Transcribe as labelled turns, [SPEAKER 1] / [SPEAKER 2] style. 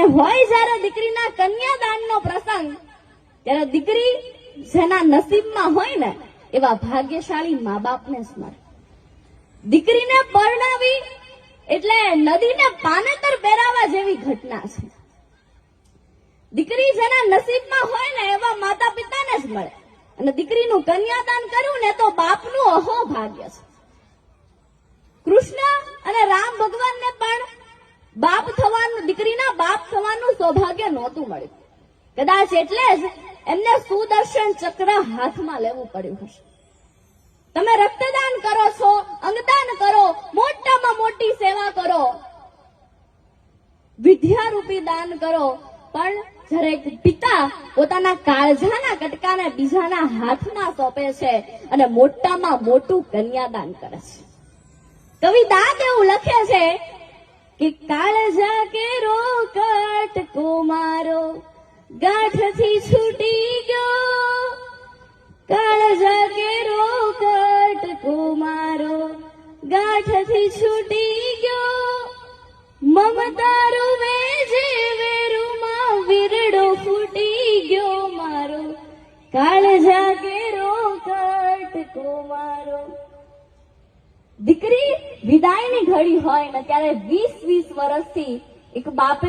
[SPEAKER 1] અને હોય જ્યારે દીકરીના કન્યાદાનનો પ્રસંગ, ત્યારે દીકરી જેના નસીબમાં હોય ને એવા ભાગ્યશાળી મા બાપને સ્મરે. દીકરીને પરણાવી એટલે નદીને પાનેતર પહેરાવા જેવી ઘટના છે. દીકરી જેના નસીબમાં હોય ને એવા માતા પિતાને જ મળે. અને દીકરીનું કન્યાદાન કર્યું ને તો બાપનું અહોભાગ્ય છે. કૃષ્ણ અને રામ ભગવાનને પણ બાપ થવાનું, દીકરીના બાપ થવાનું સૌભાગ્ય નહોતું મળ્યું. કદાચ એટલે જ એમને સુદર્શન ચક્ર હાથમાં લેવું પડ્યું હશે. તમે રક્તદાન કરો છો, અંગદાન કરો, મોટામાં મોટી સેવા કરો, વિદ્યારૂપી દાન કરો, પણ જ્યારે એક પિતા પોતાના કાળજાના કટકાને બીજાના હાથમાં સોંપે છે અને મોટામાં મોટું કન્યાદાન કરે છે. કવિ દાદ એવું લખે છે કે કાળજા કેરો કટકો મારો ગાંઠથી છૂટી ગયો, કાળજા કેરો કટકો મારો ગાંઠથી છૂટી ગયો, મમતારો વેજે વેરુમાં વીરડો ફૂટી ગયો મારો, કાળજા કેરો કટકો મારો. દીકરી વિદાયની ઘડી હોય ને ત્યારે 20-20 વર્ષથી એક બાપે